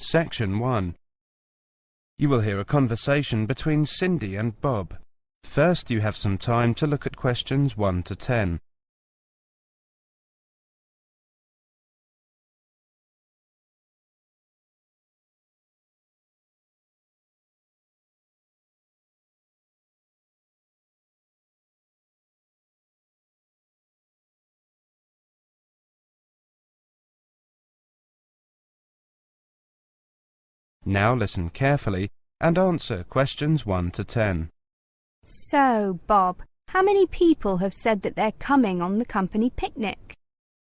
Section 1. You will hear a conversation between Cindy and Bob. First, you have some time to look at questions 1 to 10. Now listen carefully and answer questions 1 to 10. So, Bob, how many people have said that they're coming on the company picnic?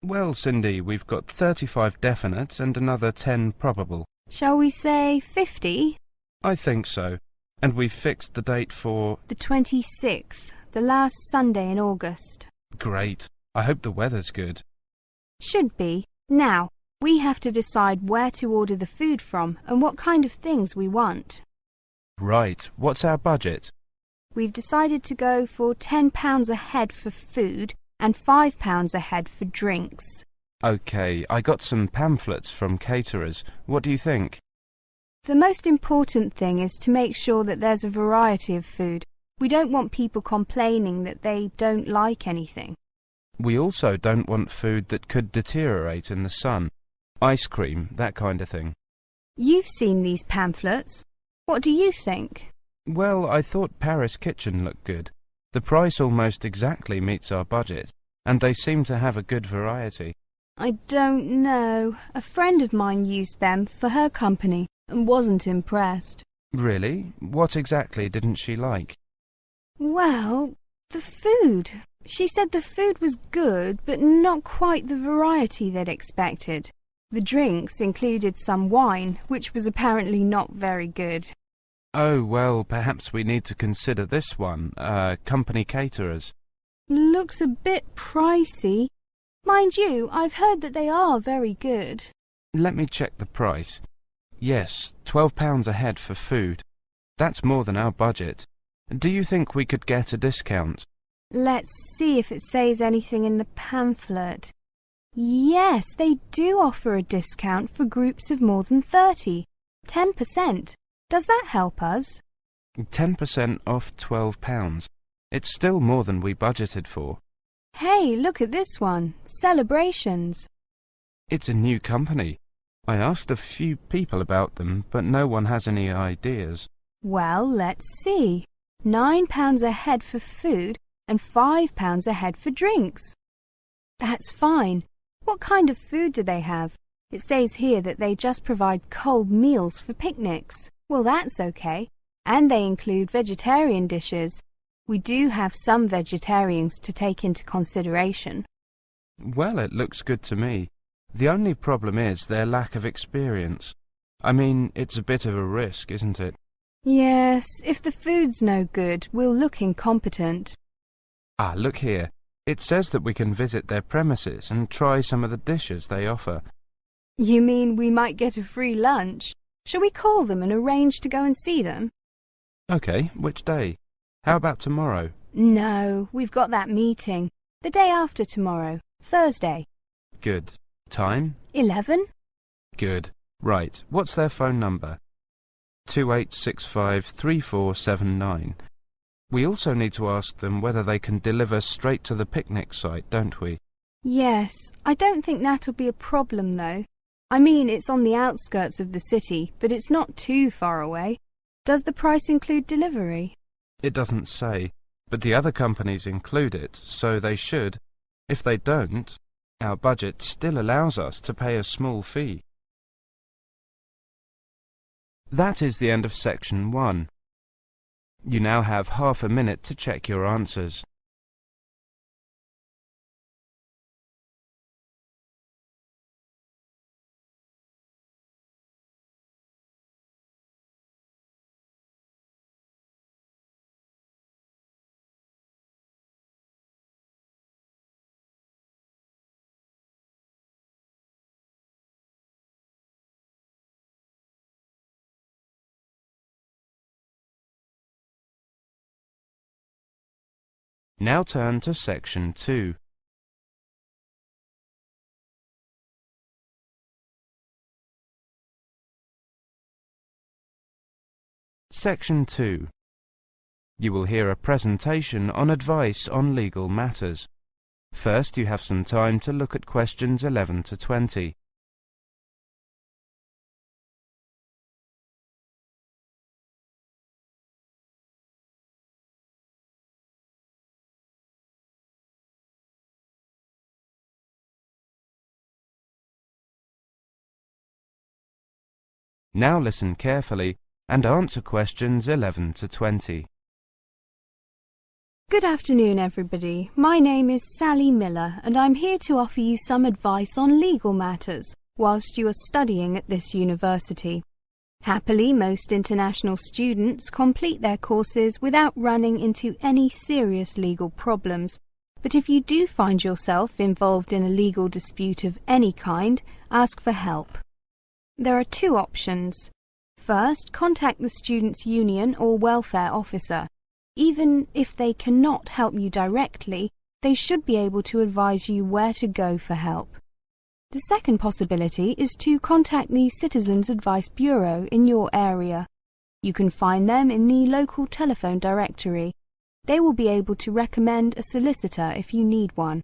Well, Cindy, we've got 35 definite and another 10 probable. Shall we say 50? I think so. And we've fixed the date for... The 26th, the last Sunday in August. Great. I hope the weather's good. Should be. Now, we have to decide where to order the food from and what kind of things we want. Right. What's our budget? We've decided to go for £10 a head for food and £5 a head for drinks. OK, I got some pamphlets from caterers. What do you think? The most important thing is to make sure that there's a variety of food. We don't want people complaining that they don't like anything. We also don't want food that could deteriorate in the sun. Ice cream, that kind of thing. You've seen these pamphlets. What do you think? Well, I thought Paris Kitchen looked good. The price almost exactly meets our budget, and they seem to have a good variety. I don't know. A friend of mine used them for her company and wasn't impressed. Really? What exactly didn't she like? Well, the food. She said the food was good, but not quite the variety they'd expected. The drinks included some wine, which was apparently not very good. Oh, well, perhaps we need to consider this one, company caterers. Looks a bit pricey. Mind you, I've heard that they are very good. Let me check the price. Yes, £12 a head for food. That's more than our budget. Do you think we could get a discount? Let's see if it says anything in the pamphlet. Yes, they do offer a discount for groups of more than 30. 10%. Does that help us? 10% off £12. It's still more than we budgeted for. Hey, look at this one. Celebrations. It's a new company. I asked a few people about them, but no one has any ideas. Well, let's see. £9 a head for food and £5 a head for drinks. That's fine. What kind of food do they have? It says here that they just provide cold meals for picnics. Well, that's okay. And they include vegetarian dishes. We do have some vegetarians to take into consideration. Well, it looks good to me. The only problem is their lack of experience. I mean, it's a bit of a risk, isn't it? Yes, if the food's no good, we'll look incompetent. Ah, look here. It says that we can visit their premises and try some of the dishes they offer. You mean we might get a free lunch? Shall we call them and arrange to go and see them? OK, which day? How about tomorrow? No, we've got that meeting. The day after tomorrow, Thursday. Good. Time? 11? Good. Right. What's their phone number? 28653479. We also need to ask them whether they can deliver straight to the picnic site, don't we? Yes. I don't think that'll be a problem, though. I mean, it's on the outskirts of the city, but it's not too far away. Does the price include delivery? It doesn't say, but the other companies include it, so they should. If they don't, our budget still allows us to pay a small fee. That is the end of section 1. You now have half a minute to check your answers. Now turn to Section 2. Section 2. You will hear a presentation on advice on legal matters. First, you have some time to look at questions 11 to 20. Now listen carefully and answer questions 11 to 20. Good afternoon, everybody. My name is Sally Miller, and I'm here to offer you some advice on legal matters whilst you are studying at this university. Happily, most international students complete their courses without running into any serious legal problems. But if you do find yourself involved in a legal dispute of any kind, ask for help. There are two options. First, contact the students' union or welfare officer. Even if they cannot help you directly, they should be able to advise you where to go for help. The second possibility is to contact the Citizens Advice Bureau in your area. You can find them in the local telephone directory. They will be able to recommend a solicitor if you need one,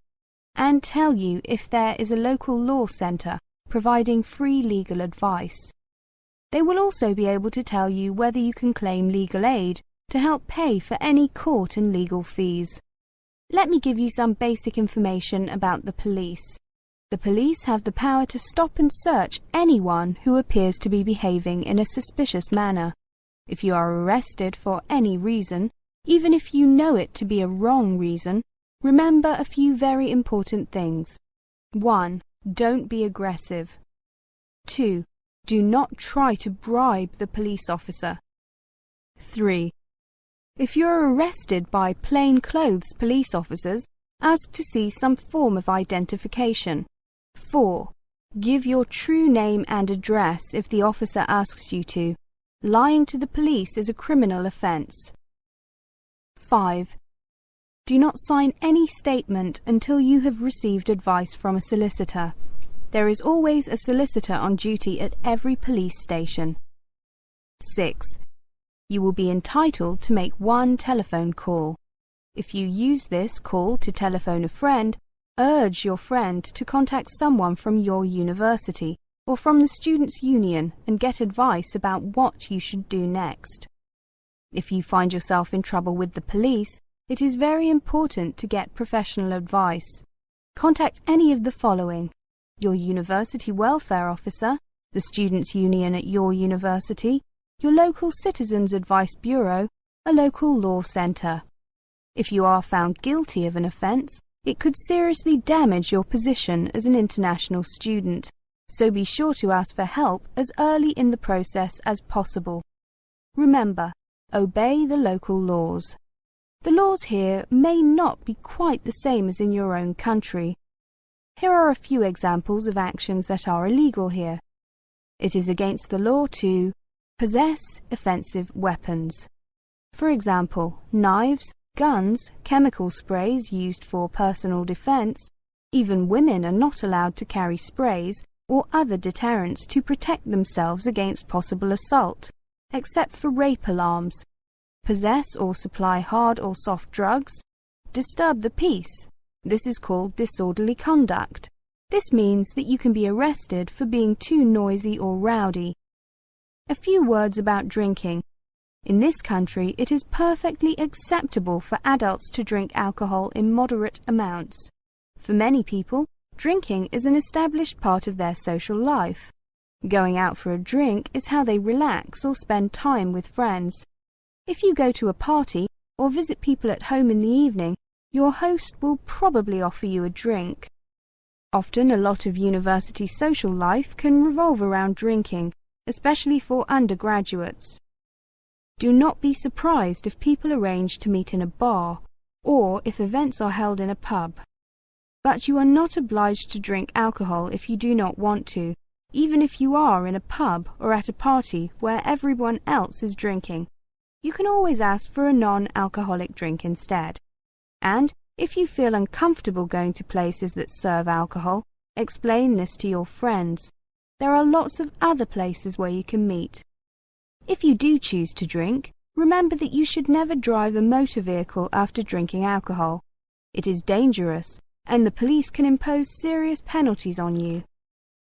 and tell you if there is a local law centre providing free legal advice. They will also be able to tell you whether you can claim legal aid to help pay for any court and legal fees. Let me give you some basic information about the police. The police have the power to stop and search anyone who appears to be behaving in a suspicious manner. If you are arrested for any reason, even if you know it to be a wrong reason, remember a few very important things. 1. Don't be aggressive. 2. Do not try to bribe the police officer. 3. If you are arrested by plainclothes police officers, ask to see some form of identification. 4. Give your true name and address if the officer asks you to. Lying to the police is a criminal offence. 5. Do not sign any statement until you have received advice from a solicitor. There is always a solicitor on duty at every police station. 6. You will be entitled to make one telephone call. If you use this call to telephone a friend, urge your friend to contact someone from your university or from the students' union and get advice about what you should do next. If you find yourself in trouble with the police, it is very important to get professional advice. Contact any of the following: your university welfare officer, the students' union at your university, your local Citizens Advice Bureau, a local law centre. If you are found guilty of an offence, it could seriously damage your position as an international student, so be sure to ask for help as early in the process as possible. Remember, obey the local laws. The laws here may not be quite the same as in your own country. Here are a few examples of actions that are illegal here. It is against the law to possess offensive weapons. For example, knives, guns, chemical sprays used for personal defense. Even women are not allowed to carry sprays or other deterrents to protect themselves against possible assault, except for rape alarms. Possess or supply hard or soft drugs. Disturb the peace. This is called disorderly conduct. This means that you can be arrested for being too noisy or rowdy. A few words about drinking. In this country, it is perfectly acceptable for adults to drink alcohol in moderate amounts. For many people, drinking is an established part of their social life. Going out for a drink is how they relax or spend time with friends. If you go to a party or visit people at home in the evening, your host will probably offer you a drink. Often a lot of university social life can revolve around drinking, especially for undergraduates. Do not be surprised if people arrange to meet in a bar, or if events are held in a pub. But you are not obliged to drink alcohol if you do not want to, even if you are in a pub or at a party where everyone else is drinking. You can always ask for a non-alcoholic drink instead. And if you feel uncomfortable going to places that serve alcohol, explain this to your friends. There are lots of other places where you can meet. If you do choose to drink, remember that you should never drive a motor vehicle after drinking alcohol. It is dangerous, and the police can impose serious penalties on you.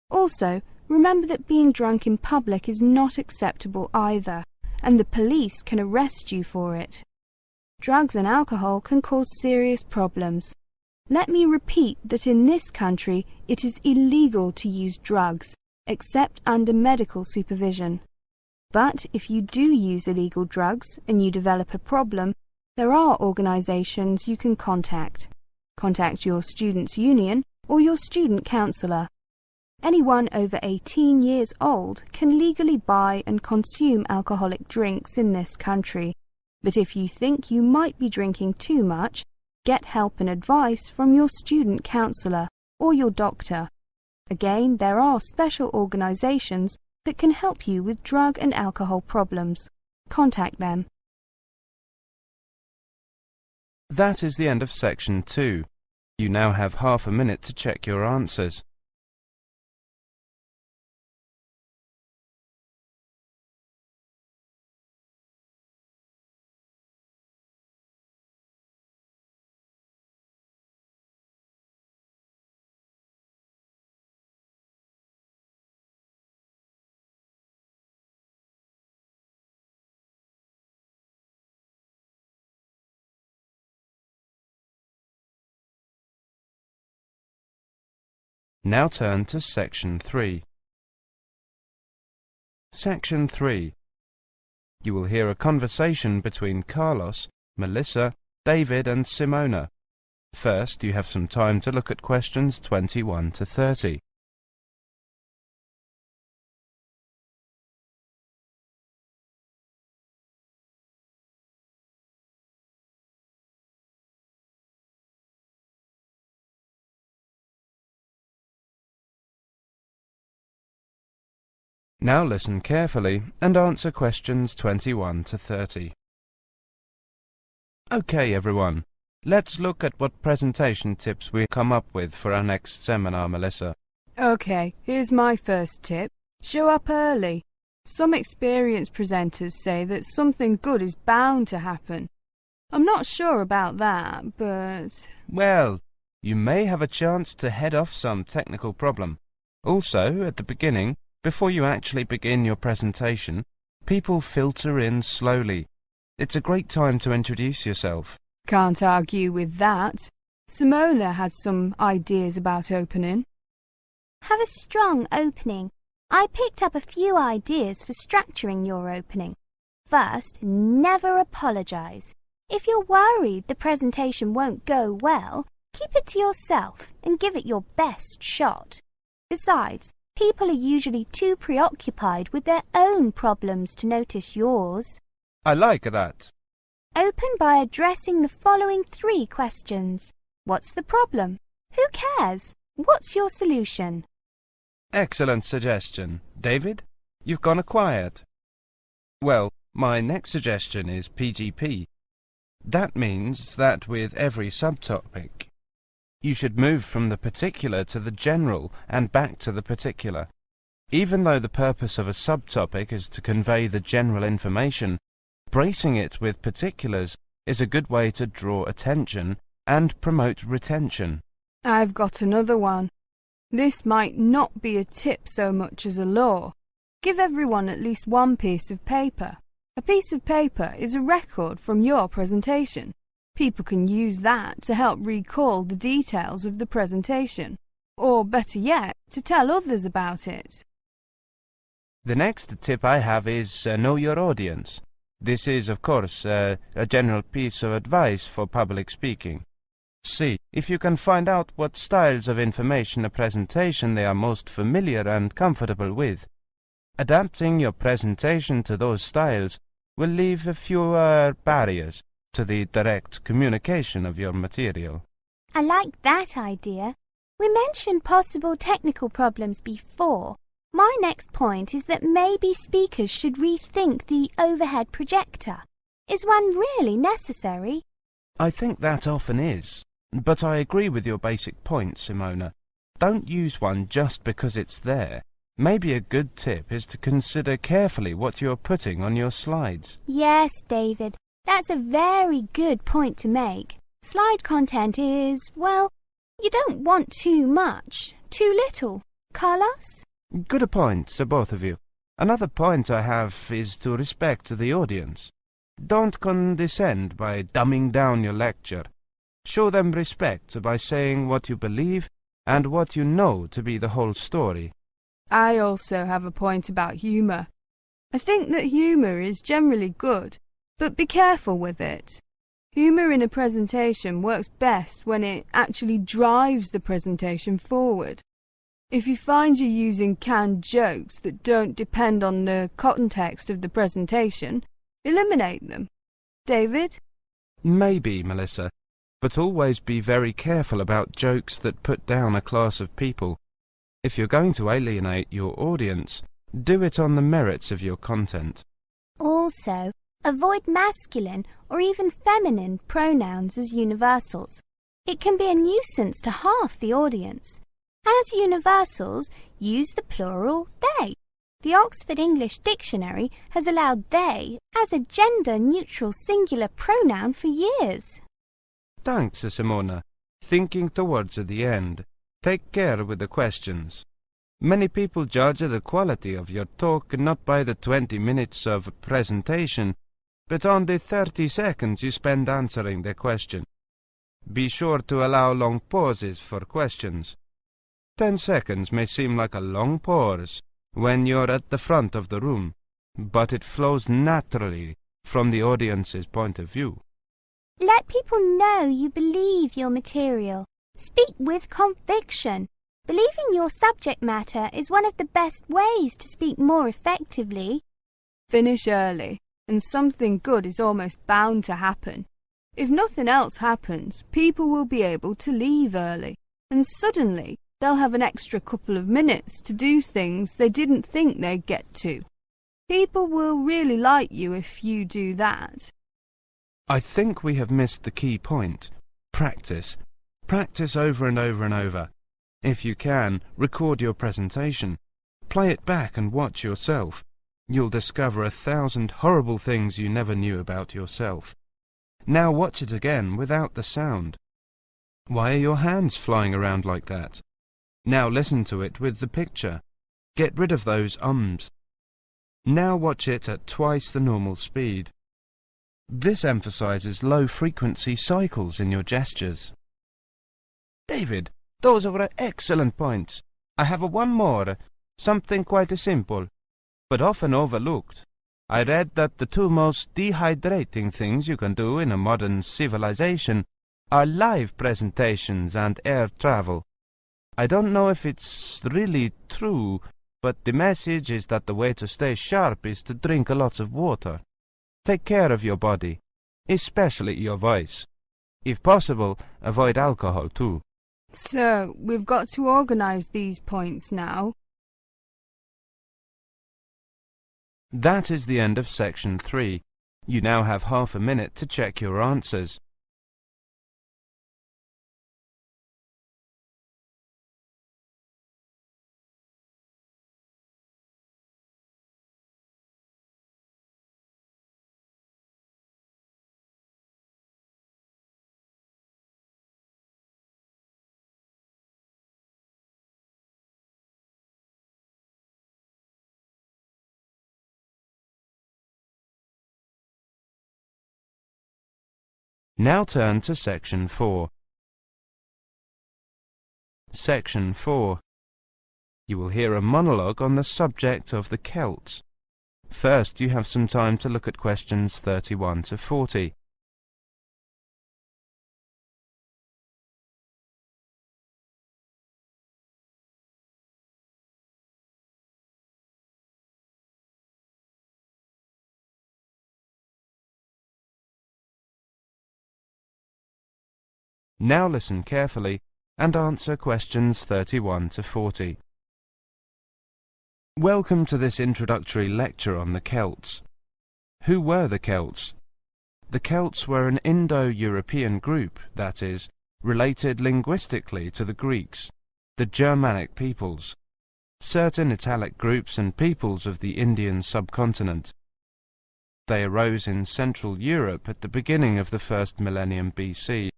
Also, remember that being drunk in public is not acceptable either, and the police can arrest you for it. Drugs and alcohol can cause serious problems. Let me repeat that in this country it is illegal to use drugs, except under medical supervision. But if you do use illegal drugs and you develop a problem, there are organisations you can contact. Contact your students' union or your student counsellor. Anyone over 18 years old can legally buy and consume alcoholic drinks in this country. But if you think you might be drinking too much, get help and advice from your student counsellor or your doctor. Again, there are special organisations that can help you with drug and alcohol problems. Contact them. That is the end of section 2. You now have half a minute to check your answers. Now turn to section 3. Section 3. You will hear a conversation between Carlos, Melissa, David and Simona. First, you have some time to look at questions 21 to 30. Now listen carefully and answer questions 21 to 30. Okay, everyone. Let's look at what presentation tips we come up with for our next seminar, Melissa. Okay, here's my first tip. Show up early. Some experienced presenters say that something good is bound to happen. I'm not sure about that, but... Well, you may have a chance to head off some technical problem. Also, at the beginning, before you actually begin your presentation, people filter in slowly. It's a great time to introduce yourself. Can't argue with that. Simona has some ideas about opening. Have a strong opening. I picked up a few ideas for structuring your opening. First, never apologise. If you're worried the presentation won't go well, keep it to yourself and give it your best shot. Besides, people are usually too preoccupied with their own problems to notice yours. I like that. Open by addressing the following 3 questions. What's the problem? Who cares? What's your solution? Excellent suggestion. David, you've gone quiet. Well, my next suggestion is PGP. That means that with every subtopic, you should move from the particular to the general and back to the particular. Even though the purpose of a subtopic is to convey the general information, bracing it with particulars is a good way to draw attention and promote retention. I've got another one. This might not be a tip so much as a law. Give everyone at least one piece of paper. A piece of paper is a record from your presentation. People can use that to help recall the details of the presentation, or better yet, to tell others about it. The next tip I have is know your audience. This is, of course, a general piece of advice for public speaking. See if you can find out what styles of information a presentation they are most familiar and comfortable with. Adapting your presentation to those styles will leave fewer barriers to the direct communication of your material. I like that idea. We mentioned possible technical problems before. My next point is that maybe speakers should rethink the overhead projector. Is one really necessary? I think that often is, but I agree with your basic point, Simona. Don't use one just because it's there. Maybe a good tip is to consider carefully what you're putting on your slides. Yes, David, that's a very good point to make. Slide content is, well, you don't want too much, too little. Carlos? Good a point, to both of you. Another point I have is to respect the audience. Don't condescend by dumbing down your lecture. Show them respect by saying what you believe and what you know to be the whole story. I also have a point about humour. I think that humour is generally good, but be careful with it. Humour in a presentation works best when it actually drives the presentation forward. If you find you're using canned jokes that don't depend on the context of the presentation, eliminate them. David? Maybe, Melissa, but always be very careful about jokes that put down a class of people. If you're going to alienate your audience, do it on the merits of your content. Also, avoid masculine or even feminine pronouns as universals. It can be a nuisance to half the audience. As universals, use the plural they. The Oxford English Dictionary has allowed they as a gender-neutral singular pronoun for years. Thanks, Simona. Thinking towards the end. Take care with the questions. Many people judge the quality of your talk not by the 20 minutes of presentation, but on the 30 seconds you spend answering the question. Be sure to allow long pauses for questions. 10 seconds may seem like a long pause when you're at the front of the room, but it flows naturally from the audience's point of view. Let people know you believe your material. Speak with conviction. Believing your subject matter is one of the best ways to speak more effectively. Finish early, and something good is almost bound to happen. If nothing else happens, people will be able to leave early, and suddenly they'll have an extra couple of minutes to do things they didn't think they'd get to. People will really like you if you do that. I think we have missed the key point. Practice. Practice over and over and over. If you can, record your presentation. Play it back and watch yourself. You'll discover 1,000 horrible things you never knew about yourself. Now watch it again without the sound. Why are your hands flying around like that? Now listen to it with the picture. Get rid of those ums. Now watch it at twice the normal speed. This emphasizes low-frequency cycles in your gestures. David, those were excellent points. I have one more, something quite simple, but often overlooked. I read that the two most dehydrating things you can do in a modern civilization are live presentations and air travel. I don't know if it's really true, but the message is that the way to stay sharp is to drink lots of water. Take care of your body, especially your voice. If possible, avoid alcohol too. So, we've got to organise these points now. That is the end of section 3. You now have half a minute to check your answers. Now turn to section 4. Section 4. You will hear a monologue on the subject of the Celts. First, you have some time to look at questions 31 to 40. Now listen carefully and answer questions 31 to 40. Welcome to this introductory lecture on the Celts. Who were the Celts? The Celts were an Indo-European group, that is, related linguistically to the Greeks, the Germanic peoples, certain Italic groups and peoples of the Indian subcontinent. They arose in Central Europe at the beginning of the first millennium BC,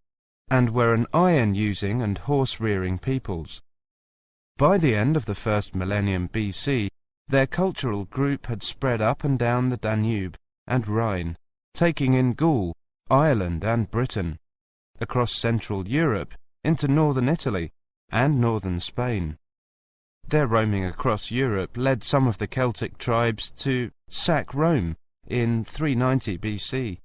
and were an iron-using and horse-rearing peoples. By the end of the first millennium BC, their cultural group had spread up and down the Danube and Rhine, taking in Gaul, Ireland and Britain, across Central Europe into northern Italy and northern Spain. Their roaming across Europe led some of the Celtic tribes to sack Rome in 390 BC,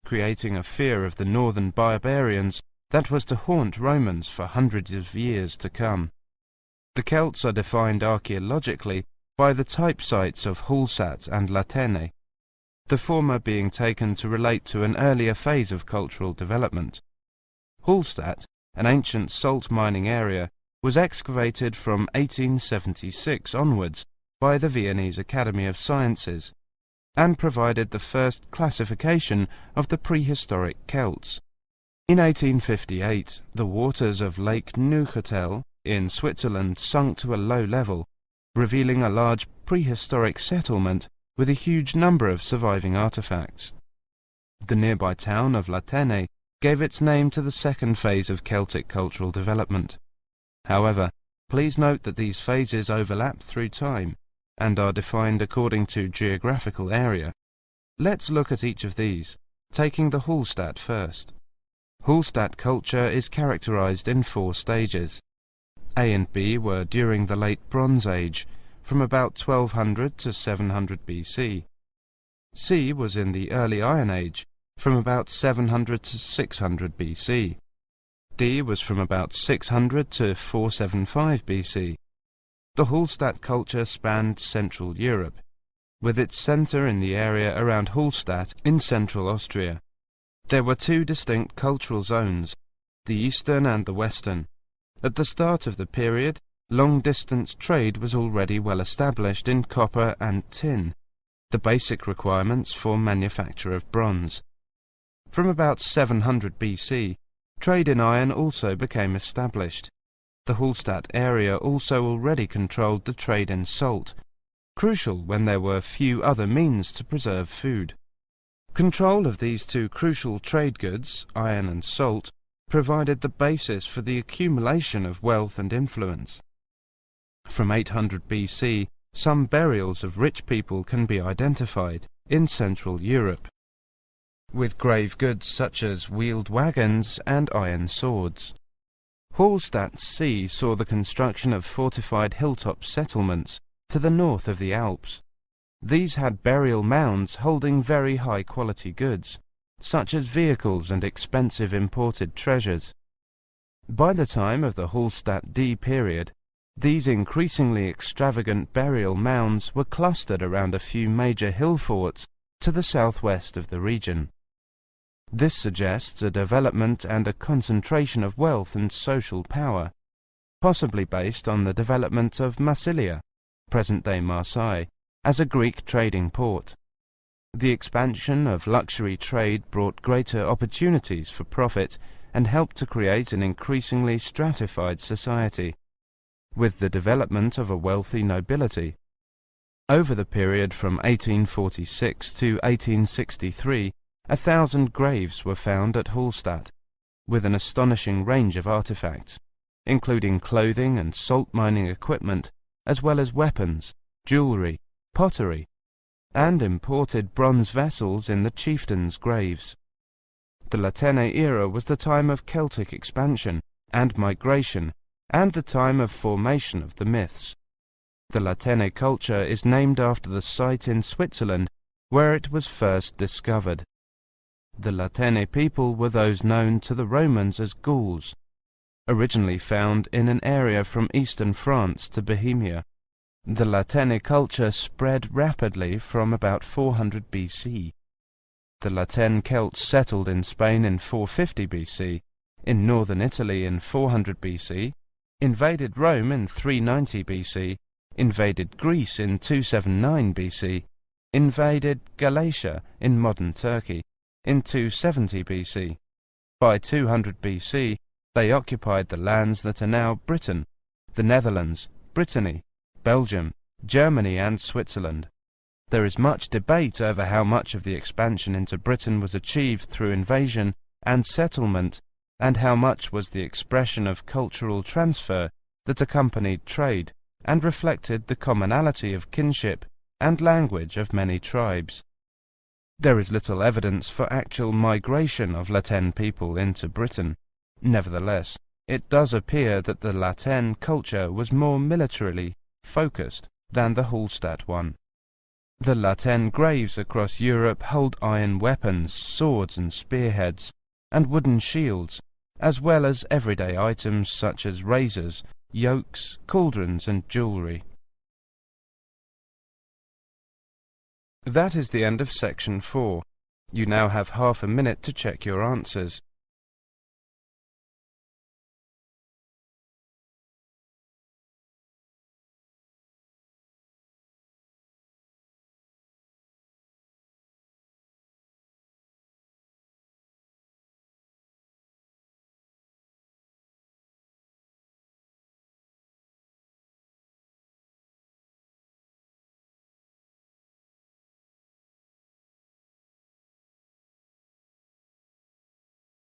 creating a fear of the northern barbarians that was to haunt Romans for hundreds of years to come. The Celts are defined archaeologically by the type sites of Hallstatt and Latene, the former being taken to relate to an earlier phase of cultural development. Hallstatt, an ancient salt mining area, was excavated from 1876 onwards by the Viennese Academy of Sciences, and provided the first classification of the prehistoric Celts. In 1858, the waters of Lake Neuchâtel in Switzerland sunk to a low level, revealing a large prehistoric settlement with a huge number of surviving artifacts. The nearby town of Latene gave its name to the second phase of Celtic cultural development. However, please note that these phases overlap through time and are defined according to geographical area. Let's look at each of these, taking the Hallstatt first. Hallstatt culture is characterized in 4 stages. A and B were during the Late Bronze Age, from about 1200 to 700 BC. C was in the Early Iron Age, from about 700 to 600 BC. D was from about 600 to 475 BC. The Hallstatt culture spanned Central Europe, with its centre in the area around Hallstatt in central Austria. There were 2 distinct cultural zones, the eastern and the western. At the start of the period, long-distance trade was already well established in copper and tin, the basic requirements for manufacture of bronze. From about 700 BC, trade in iron also became established. The Hallstatt area also already controlled the trade in salt, crucial when there were few other means to preserve food. Control of these 2 crucial trade goods, iron and salt, provided the basis for the accumulation of wealth and influence. From 800 BC, some burials of rich people can be identified in Central Europe, with grave goods such as wheeled wagons and iron swords. Hallstatt C saw the construction of fortified hilltop settlements to the north of the Alps. These had burial mounds holding very high-quality goods, such as vehicles and expensive imported treasures. By the time of the Hallstatt D period, these increasingly extravagant burial mounds were clustered around a few major hill forts to the southwest of the region. This suggests a development and a concentration of wealth and social power, possibly based on the development of Massilia, present-day Marseille, as a Greek trading port. The expansion of luxury trade brought greater opportunities for profit and helped to create an increasingly stratified society, with the development of a wealthy nobility. Over the period from 1846 to 1863, 1,000 graves were found at Hallstatt, with an astonishing range of artifacts, including clothing and salt mining equipment, as well as weapons, jewellery, pottery, and imported bronze vessels in the chieftains' graves. The Latene era was the time of Celtic expansion and migration, and the time of formation of the myths. The Latene culture is named after the site in Switzerland where it was first discovered. The Latene people were those known to the Romans as Gauls, originally found in an area from eastern France to Bohemia. The Latene culture spread rapidly from about 400 BC. The Latene Celts settled in Spain in 450 BC, in northern Italy in 400 BC, invaded Rome in 390 BC, invaded Greece in 279 BC, invaded Galatia in modern Turkey in 270 BC. By 200 BC, they occupied the lands that are now Britain, the Netherlands, Brittany, Belgium, Germany and Switzerland. There is much debate over how much of the expansion into Britain was achieved through invasion and settlement, and how much was the expression of cultural transfer that accompanied trade and reflected the commonality of kinship and language of many tribes. There is little evidence for actual migration of Latin people into Britain. Nevertheless, it does appear that the Latin culture was more militarily focused than the Hallstatt one. The Latin graves across Europe hold iron weapons, swords and spearheads, and wooden shields, as well as everyday items such as razors, yokes, cauldrons and jewellery. That is the end of section 4. You now have half a minute to check your answers.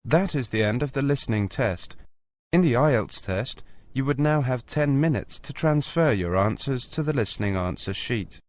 That is the end of the listening test. In the IELTS test, you would now have 10 minutes to transfer your answers to the listening answer sheet.